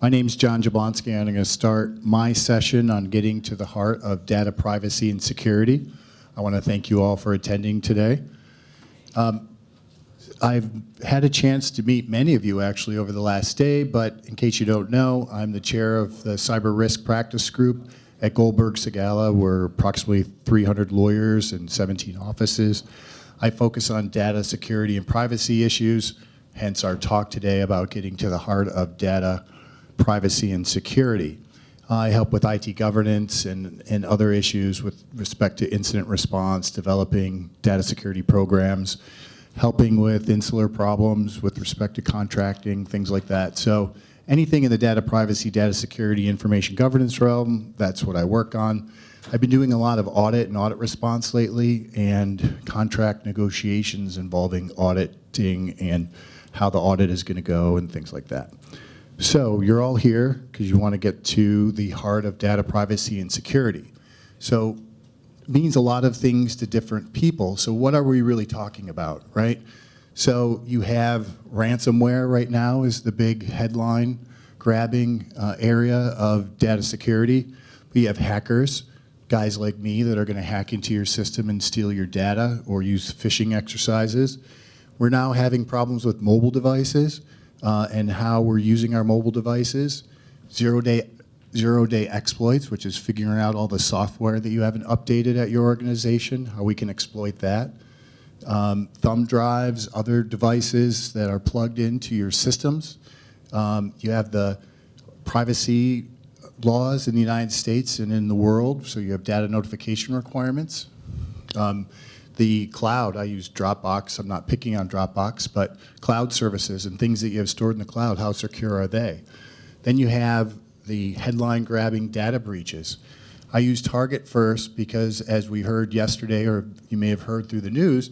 My name's John Jablonski, and I'm going to start my session on getting to the heart of data privacy and security. I want to thank you all for attending today. I've had a chance to meet many of you actually over the last day, but in case you don't know, I'm the chair of the Cyber Risk Practice Group at Goldberg Segalla. We're approximately 300 lawyers and 17 offices. I focus on data security and privacy issues, hence our talk today about getting to the heart of data privacy and security. I help with IT governance and other issues with respect to incident response, developing data security programs, helping with insular problems with respect to contracting, things like that. So anything in the data privacy, data security, information governance realm, that's what I work on. I've been doing a lot of audit and audit response lately, and contract negotiations involving auditing and how the audit is going to go and things like that. So you're all here because you want to get to the heart of data privacy and security. So it means a lot of things to different people. So what are we really talking about, right? So you have ransomware right now is the big headline grabbing area of data security. We have hackers, guys like me that are going to hack into your system and steal your data or use phishing exercises. We're now having problems with mobile devices. And how we're using our mobile devices, zero-day exploits, which is figuring out all the software that you haven't updated at your organization, how we can exploit that. Thumb drives, other devices that are plugged into your systems. You have the privacy laws in the United States and in the world, so you have data notification requirements. The cloud, I use Dropbox. I'm not picking on Dropbox, but cloud services and things that you have stored in the cloud, how secure are they? Then you have the headline-grabbing data breaches. I use Target first because, as we heard yesterday, or you may have heard through the news,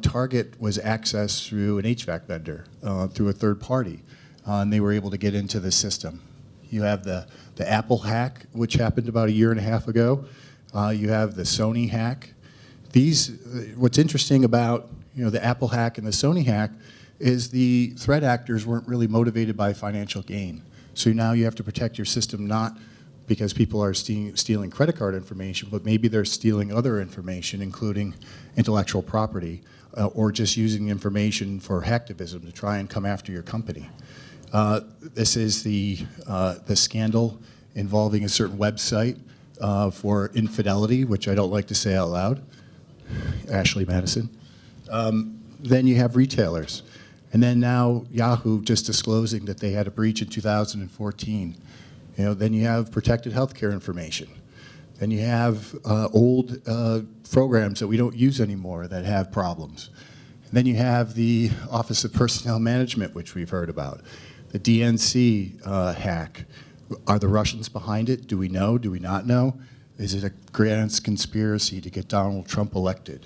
Target was accessed through an HVAC vendor, through a third party, and they were able to get into the system. You have the Apple hack, which happened about 1.5 years ago. You have the Sony hack. What's interesting about the Apple hack and the Sony hack is the threat actors weren't really motivated by financial gain. So now you have to protect your system not because people are stealing credit card information, but maybe they're stealing other information, including intellectual property, or just using information for hacktivism to try and come after your company. This is the scandal involving a certain website for infidelity, which I don't like to say out loud. Ashley Madison. Then you have retailers. And then now Yahoo just disclosing that they had a breach in 2014. Then you have protected healthcare information. Then you have old programs that we don't use anymore that have problems. And then you have the Office of Personnel Management, which we've heard about. The DNC hack. Are the Russians behind it? Do we know? Do we not know? Is it a grand conspiracy to get Donald Trump elected?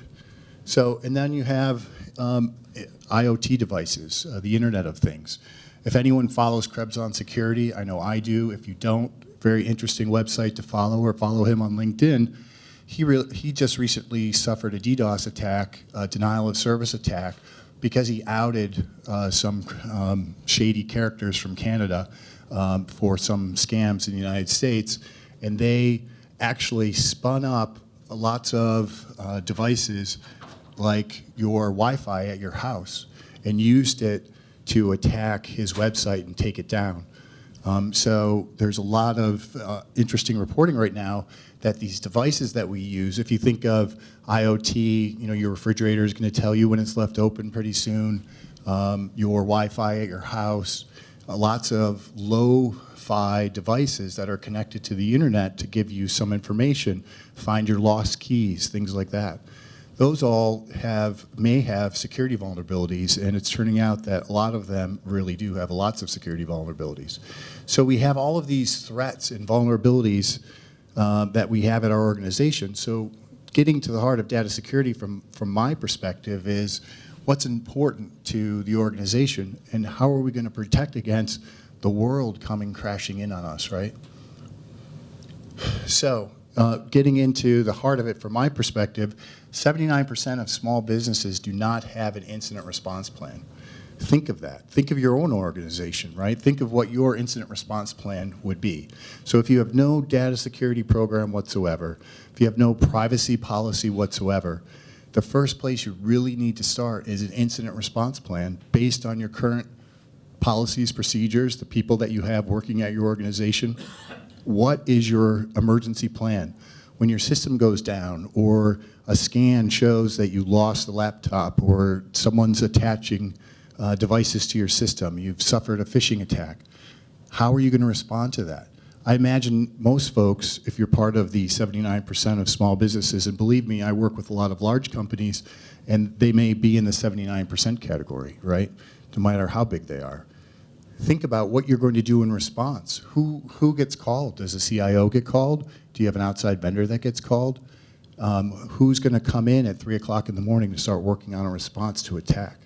So, and then you have IoT devices, the Internet of Things. If anyone follows Krebs on security, I know I do. If you don't, very interesting website to follow, or follow him on LinkedIn. He just recently suffered a DDoS attack, a denial of service attack, because he outed some shady characters from Canada for some scams in the United States, and they actually spun up lots of devices like your Wi-Fi at your house and used it to attack his website and take it down. So there's a lot of interesting reporting right now that these devices that we use, if you think of IoT, your refrigerator is going to tell you when it's left open pretty soon, your Wi-Fi at your house, lots of low-fi devices that are connected to the internet to give you some information, find your lost keys, things like that. Those all may have security vulnerabilities, and it's turning out that a lot of them really do have lots of security vulnerabilities. So we have all of these threats and vulnerabilities that we have at our organization. So getting to the heart of data security from my perspective is what's important to the organization and how are we going to protect against the world coming crashing in on us, right? So getting into the heart of it from my perspective, 79% of small businesses do not have an incident response plan. Think of that. Think of your own organization, right? Think of what your incident response plan would be. So if you have no data security program whatsoever, if you have no privacy policy whatsoever, the first place you really need to start is an incident response plan based on your current policies, procedures, the people that you have working at your organization. What is your emergency plan? When your system goes down or a scan shows that you lost the laptop or someone's attaching devices to your system, you've suffered a phishing attack, how are you going to respond to that? I imagine most folks, if you're part of the 79% of small businesses, and believe me, I work with a lot of large companies, and they may be in the 79% category, right? No matter how big they are. Think about what you're going to do in response. Who gets called? Does a CIO get called? Do you have an outside vendor that gets called? Who's going to come in at 3 o'clock in the morning to start working on a response to attack?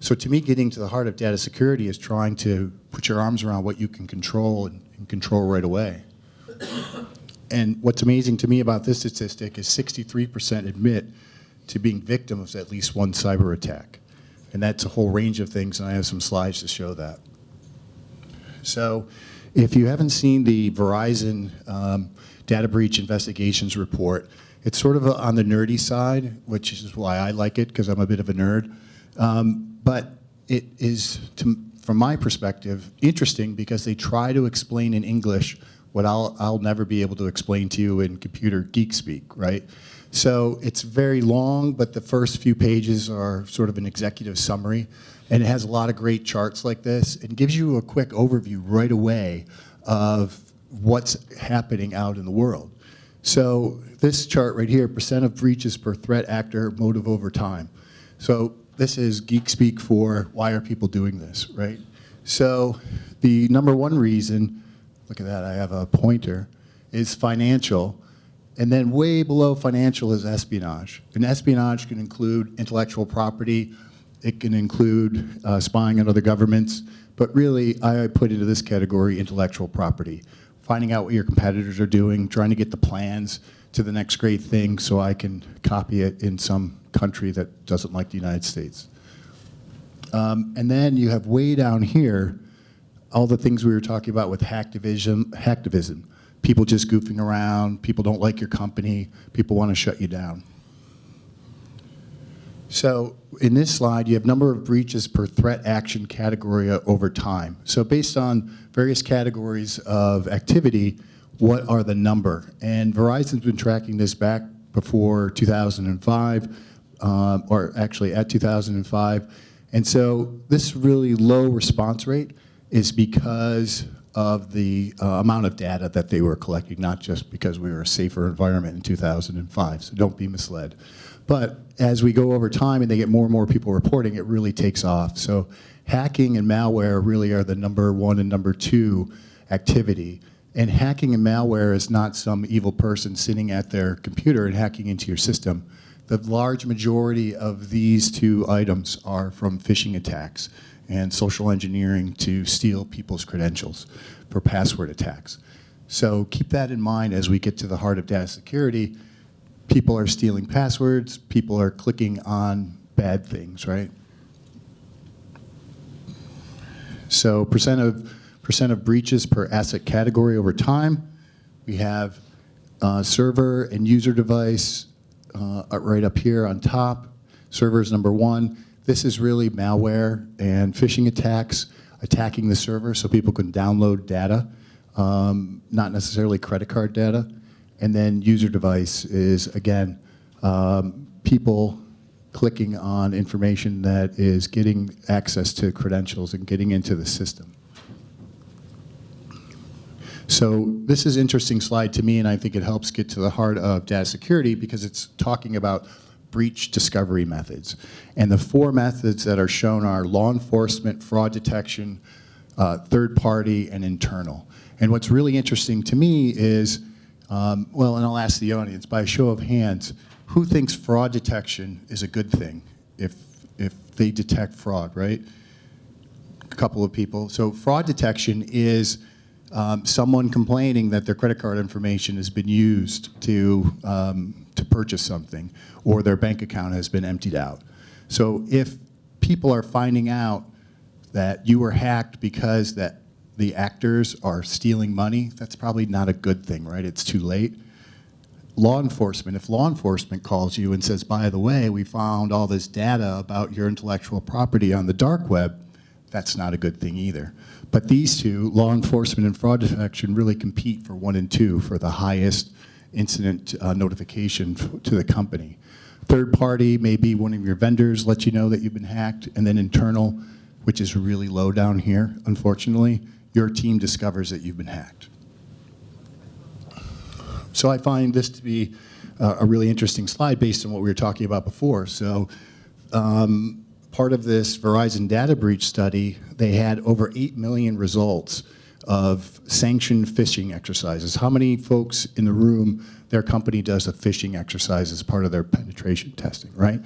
So to me, getting to the heart of data security is trying to put your arms around what you can control and control right away. And what's amazing to me about this statistic is 63% admit to being victims of at least one cyber attack. And that's a whole range of things, and I have some slides to show that. So if you haven't seen the Verizon data breach investigations report, it's sort of on the nerdy side, which is why I like it, because I'm a bit of a nerd. But it is, from my perspective, interesting because they try to explain in English what I'll never be able to explain to you in computer geek speak, right? So it's very long, but the first few pages are sort of an executive summary, and it has a lot of great charts like this. It gives you a quick overview right away of what's happening out in the world. So this chart right here, percent of breaches per threat actor, motive over time. So this is geek speak for why are people doing this, right? So the number one reason, look at that, I have a pointer, is financial. And then way below financial is espionage. And espionage can include intellectual property. It can include spying on other governments. But really, I put into this category intellectual property. Finding out what your competitors are doing, trying to get the plans to the next great thing so I can copy it in some country that doesn't like the United States. And then you have way down here all the things we were talking about with hacktivism. People just goofing around, people don't like your company, people want to shut you down. So in this slide, you have number of breaches per threat action category over time. So based on various categories of activity, what are the number? And Verizon's been tracking this back before 2005, or actually at 2005. And so this really low response rate is because of the amount of data that they were collecting, not just because we were a safer environment in 2005, so don't be misled. But as we go over time and they get more and more people reporting, it really takes off. So hacking and malware really are the number one and number two activity. And hacking and malware is not some evil person sitting at their computer and hacking into your system. The large majority of these two items are from phishing attacks and social engineering to steal people's credentials for password attacks. So keep that in mind as we get to the heart of data security. People are stealing passwords, people are clicking on bad things, right? So percent of breaches per asset category over time. We have server and user device right up here on top. Server is number one. This is really malware and phishing attacks attacking the server so people can download data, not necessarily credit card data. And then user device is, again, people clicking on information that is getting access to credentials and getting into the system. So this is an interesting slide to me, and I think it helps get to the heart of data security because it's talking about breach discovery methods. And the four methods that are shown are law enforcement, fraud detection, third party, and internal. And what's really interesting to me is, well, and I'll ask the audience, by a show of hands, who thinks fraud detection is a good thing if they detect fraud, right? A couple of people. So fraud detection is someone complaining that their credit card information has been used to purchase something, or their bank account has been emptied out. So if people are finding out that you were hacked because that the actors are stealing money, that's probably not a good thing, right? It's too late. Law enforcement, if law enforcement calls you and says, by the way, we found all this data about your intellectual property on the dark web, that's not a good thing either. But these two, law enforcement and fraud detection, really compete for 1 and 2 for the highest incident notification to the company. Third party, maybe one of your vendors lets you know that you've been hacked, and then internal, which is really low down here, unfortunately, your team discovers that you've been hacked. So I find this to be a really interesting slide based on what we were talking about before. So part of this Verizon data breach study, they had over 8 million results of sanctioned phishing exercises. How many folks in the room, their company does a phishing exercise as part of their penetration testing, right?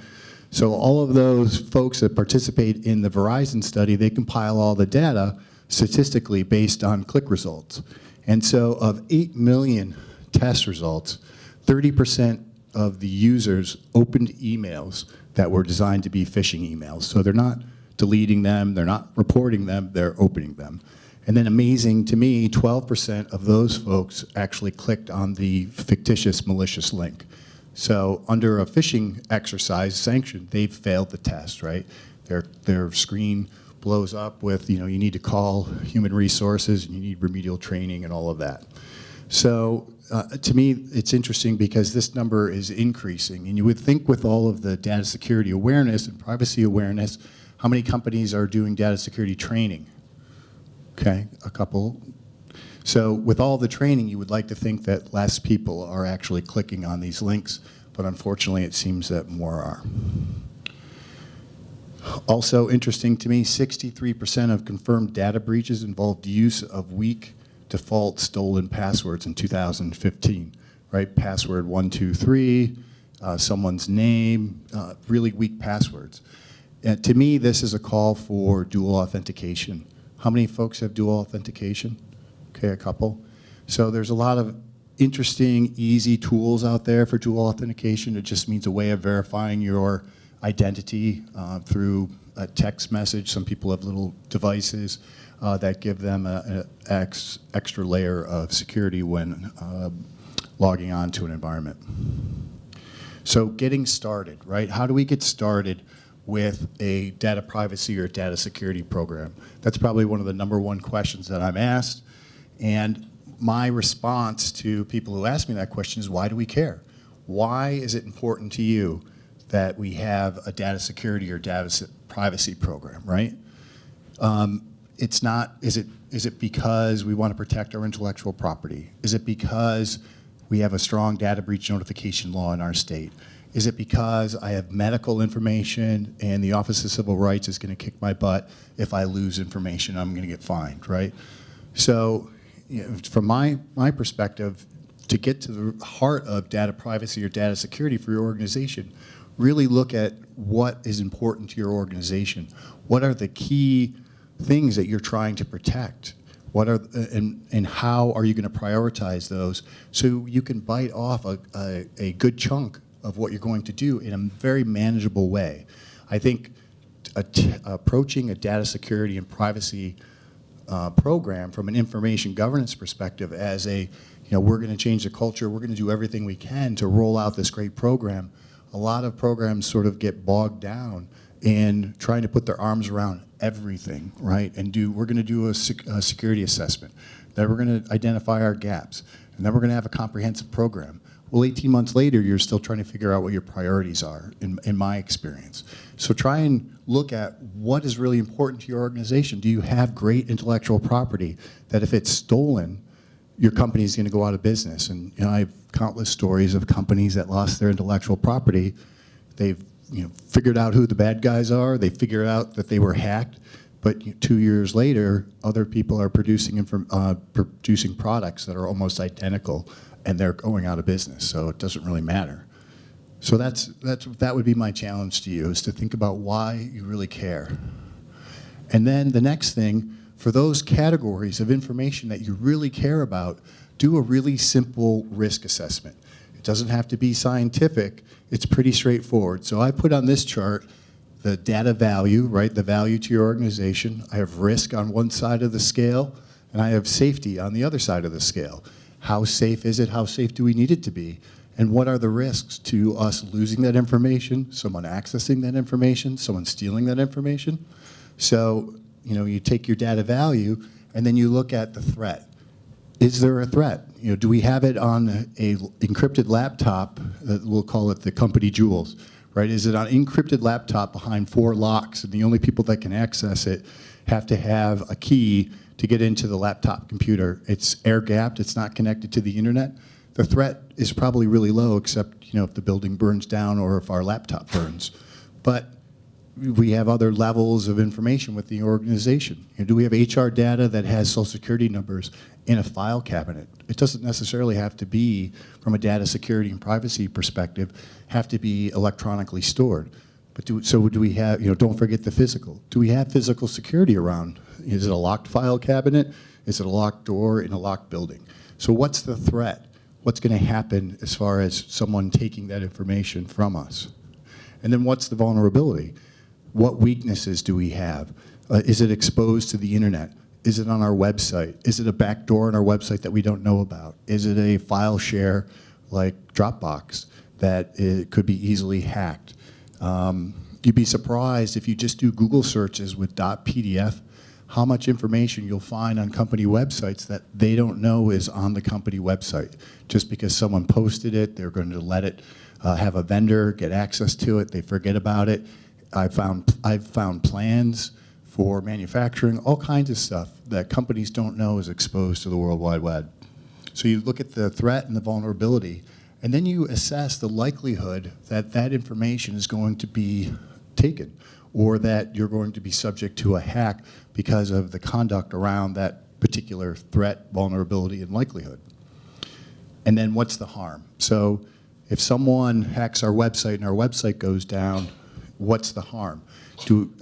So all of those folks that participate in the Verizon study, they compile all the data statistically based on click results. And so of 8 million test results, 30% of the users opened emails that were designed to be phishing emails. So they're not deleting them, they're not reporting them, they're opening them. And then amazing to me, 12% of those folks actually clicked on the fictitious malicious link. So under a phishing exercise sanction, they've failed the test, right? Their screen blows up with, you need to call human resources, and you need remedial training and all of that. So to me, it's interesting because this number is increasing. And you would think with all of the data security awareness and privacy awareness, how many companies are doing data security training? Okay, a couple. So with all the training, you would like to think that less people are actually clicking on these links, but unfortunately it seems that more are. Also interesting to me, 63% of confirmed data breaches involved use of weak default stolen passwords in 2015, right? Password 123, someone's name, really weak passwords. And to me, this is a call for dual authentication. How many folks have dual authentication? Okay, a couple. So there's a lot of interesting, easy tools out there for dual authentication. It just means a way of verifying your identity through a text message. Some people have little devices that give them an extra layer of security when logging on to an environment. So getting started, right? How do we get started with a data privacy or data security program? That's probably one of the #1 questions that I'm asked. And my response to people who ask me that question is, why do we care? Why is it important to you that we have a data security or data privacy program, right? It's not, is it because we want to protect our intellectual property? Is it because we have a strong data breach notification law in our state? Is it because I have medical information and the Office of Civil Rights is going to kick my butt if I lose information, I'm going to get fined, right? So from my perspective, to get to the heart of data privacy or data security for your organization, really look at what is important to your organization. What are the key things that you're trying to protect? What are, and how are you going to prioritize those so you can bite off a good chunk of what you're going to do in a very manageable way? I think approaching a data security and privacy program from an information governance perspective as we're going to change the culture, we're going to do everything we can to roll out this great program. A lot of programs sort of get bogged down in trying to put their arms around everything, right? And we're going to do a security assessment. Then we're going to identify our gaps. And then we're going to have a comprehensive program. Well, 18 months later, you're still trying to figure out what your priorities are, in my experience. So try and look at what is really important to your organization. Do you have great intellectual property that if it's stolen, your company is going to go out of business? And I have countless stories of companies that lost their intellectual property. They've figured out who the bad guys are. They figured out that they were hacked. But 2 years later, other people are producing products that are almost identical, and they're going out of business. So it doesn't really matter. So that would be my challenge to you, is to think about why you really care. And then the next thing, for those categories of information that you really care about, do a really simple risk assessment. It doesn't have to be scientific. It's pretty straightforward. So I put on this chart the data value, right, the value to your organization. I have risk on one side of the scale, and I have safety on the other side of the scale. How safe is it? How safe do we need it to be? And what are the risks to us losing that information, someone accessing that information, someone stealing that information? So, you take your data value, and then you look at the threat. Is there a threat? Do we have it on a encrypted laptop? We'll call it the company jewels, right? Is it on an encrypted laptop behind 4 locks, and the only people that can access it have to have a key to get into the laptop computer? It's air-gapped, it's not connected to the internet. The threat is probably really low, except if the building burns down or if our laptop burns. But we have other levels of information with the organization. Do we have HR data that has social security numbers in a file cabinet? It doesn't necessarily have to be, from a data security and privacy perspective, have to be electronically stored. But do we have, don't forget the physical. Do we have physical security around? Is it a locked file cabinet? Is it a locked door in a locked building? So what's the threat? What's going to happen as far as someone taking that information from us? And then what's the vulnerability? What weaknesses do we have? Is it exposed to the internet? Is it on our website? Is it a backdoor on our website that we don't know about? Is it a file share like Dropbox that it could be easily hacked? You'd be surprised if you just do Google searches with .pdf, how much information you'll find on company websites that they don't know is on the company website. Just because someone posted it, they're going to let it have a vendor get access to it, they forget about it. I've found plans for manufacturing, all kinds of stuff that companies don't know is exposed to the World Wide Web. So you look at the threat and the vulnerability, and then you assess the likelihood that that information is going to be taken, or that you're going to be subject to a hack because of the conduct around that particular threat, vulnerability, and likelihood. And then what's the harm? So if someone hacks our website and our website goes down, what's the harm?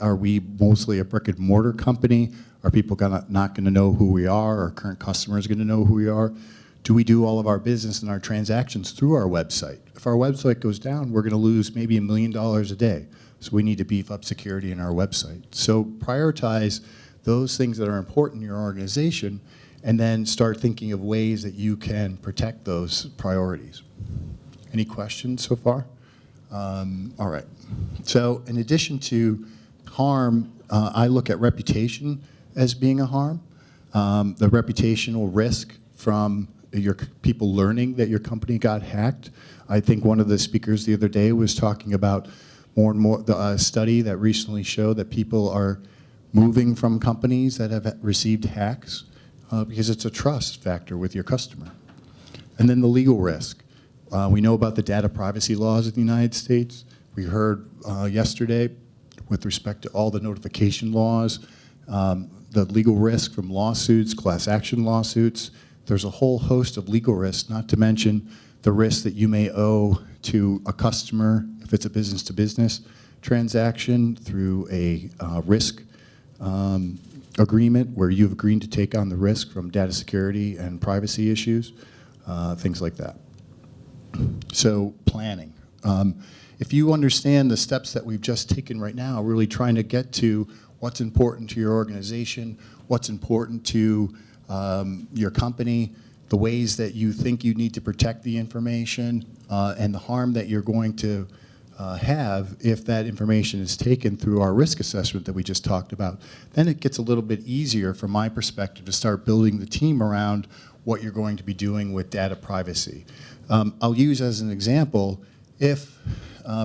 Are we mostly a brick and mortar company? Are people not going to know who we are? Are current customers going to know who we are? Do we do all of our business and our transactions through our website? If our website goes down, we're going to lose maybe $1 million a day. So we need to beef up security in our website. So prioritize those things that are important in your organization, and then start thinking of ways that you can protect those priorities. Any questions so far? All right. So in addition to harm, I look at reputation as being a harm. The reputational risk from your people learning that your company got hacked. I think one of the speakers the other day was talking about more and more the study that recently showed that people are moving from companies that have received hacks because it's a trust factor with your customer. And then the legal risk. We know about the data privacy laws in the United States. We heard yesterday with respect to all the notification laws, the legal risk from lawsuits, class action lawsuits. There's a whole host of legal risks, not to mention the risk that you may owe to a customer if it's a business-to-business transaction through a risk agreement where you've agreed to take on the risk from data security and privacy issues, things like that. So planning. If you understand the steps that we've just taken right now, really trying to get to what's important to your organization, what's important to your company, the ways that you think you need to protect the information, and the harm that you're going to have if that information is taken through our risk assessment that we just talked about, then it gets a little bit easier from my perspective to start building the team around what you're going to be doing with data privacy. I'll use as an example, if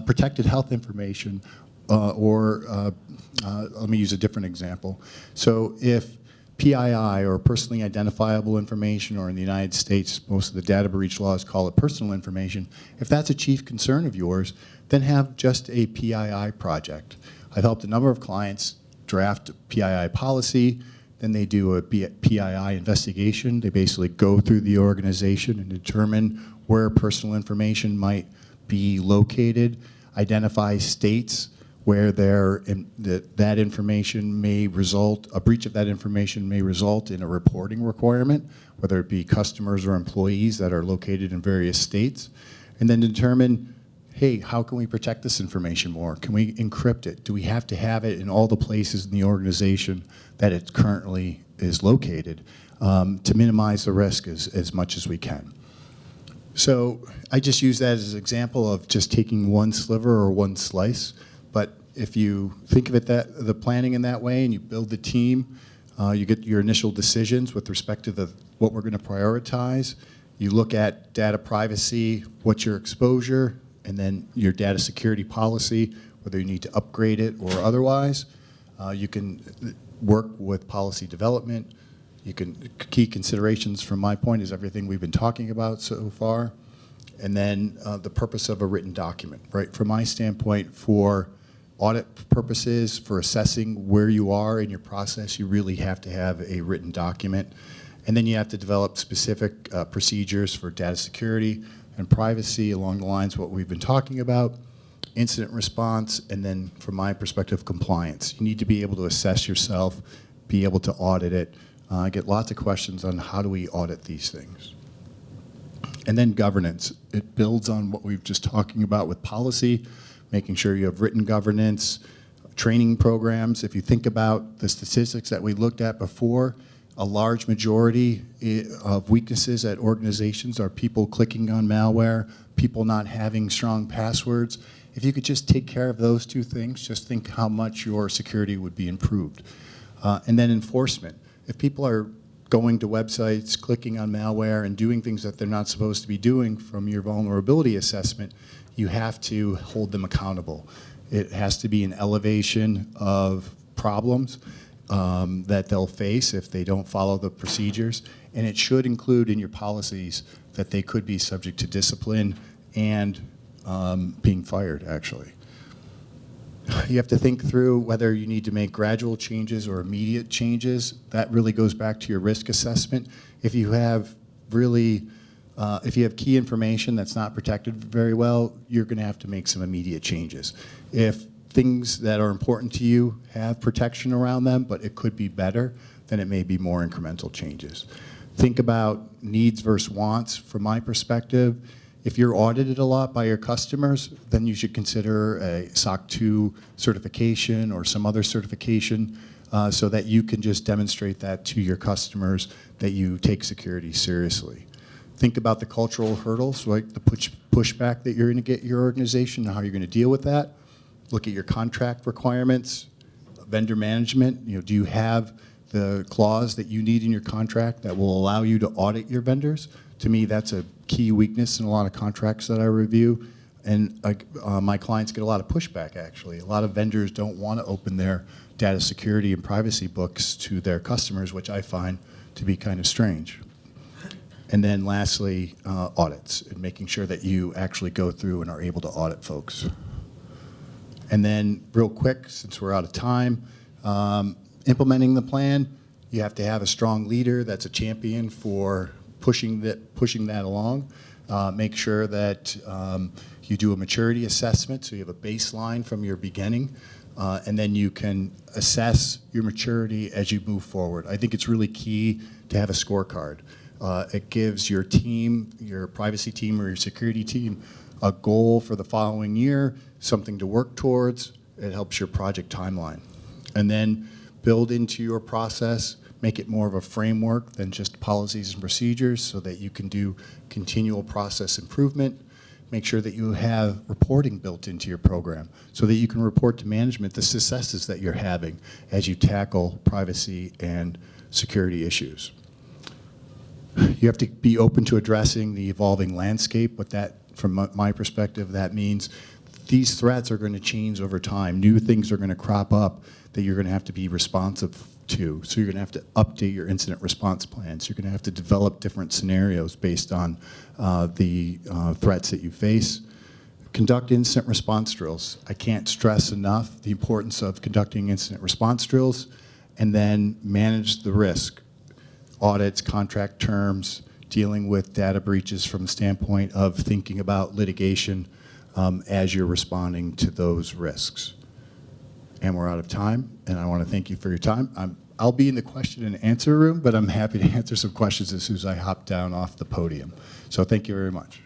protected health information let me use a different example. So if PII, or personally identifiable information, or in the United States, most of the data breach laws call it personal information, if that's a chief concern of yours, then have just a PII project. I've helped a number of clients draft a PII policy, then they do a PII investigation. They basically go through the organization and determine where personal information might be located, identify states where that information may result, a breach of that information may result in a reporting requirement, whether it be customers or employees that are located in various states, and then determine, hey, how can we protect this information more? Can we encrypt it? Do we have to have it in all the places in the organization that it currently is located to minimize the risk as much as we can? So I just use that as an example of just taking one sliver or one slice. But if you think of it the planning in that way and you build the team, you get your initial decisions with respect to what we're going to prioritize. You look at data privacy, what's your exposure, and then your data security policy, whether you need to upgrade it or otherwise. You can work with policy development. Key considerations from my point is everything we've been talking about so far. And then the purpose of a written document, right? From my standpoint, for audit purposes, for assessing where you are in your process, you really have to have a written document. And then you have to develop specific procedures for data security and privacy along the lines of what we've been talking about, incident response, and then from my perspective, compliance. You need to be able to assess yourself, be able to audit it. I get lots of questions on how do we audit these things. And then governance. It builds on what we've just talking about with policy, making sure you have written governance, training programs. If you think about the statistics that we looked at before, a large majority of weaknesses at organizations are people clicking on malware, people not having strong passwords. If you could just take care of those two things, just think how much your security would be improved. And then enforcement. If people are going to websites, clicking on malware, and doing things that they're not supposed to be doing from your vulnerability assessment, you have to hold them accountable. It has to be an elevation of problems that they'll face if they don't follow the procedures. And it should include in your policies that they could be subject to discipline and being fired, actually. You have to think through whether you need to make gradual changes or immediate changes. That really goes back to your risk assessment. If you have key information that's not protected very well, you're going to have to make some immediate changes. If things that are important to you have protection around them, but it could be better, then it may be more incremental changes. Think about needs versus wants. From my perspective, if you're audited a lot by your customers, then you should consider a SOC 2 certification or some other certification so that you can just demonstrate that to your customers that you take security seriously. Think about the cultural hurdles, right? The pushback that you're going to get your organization and how you're going to deal with that. Look at your contract requirements, vendor management. Do you have the clause that you need in your contract that will allow you to audit your vendors? To me, that's a key weakness in a lot of contracts that I review. And my clients get a lot of pushback, actually. A lot of vendors don't want to open their data security and privacy books to their customers, which I find to be kind of strange. And then lastly, audits, and making sure that you actually go through and are able to audit folks. And then real quick, since we're out of time, implementing the plan, you have to have a strong leader that's a champion for pushing that along. Make sure that you do a maturity assessment, so you have a baseline from your beginning, and then you can assess your maturity as you move forward. I think it's really key to have a scorecard. It gives your team, your privacy team or your security team, a goal for the following year, something to work towards. It helps your project timeline. And then build into your process, make it more of a framework than just policies and procedures so that you can do continual process improvement. Make sure that you have reporting built into your program so that you can report to management the successes that you're having as you tackle privacy and security issues. You have to be open to addressing the evolving landscape. What that, from my perspective, that means these threats are going to change over time. New things are going to crop up that you're going to have to be responsive to. So you're going to have to update your incident response plans. You're going to have to develop different scenarios based on the threats that you face. Conduct incident response drills. I can't stress enough the importance of conducting incident response drills, and then manage the risk. Audits, contract terms, dealing with data breaches from the standpoint of thinking about litigation as you're responding to those risks. And we're out of time, and I want to thank you for your time. I'll be in the question and answer room, but I'm happy to answer some questions as soon as I hop down off the podium. So thank you very much.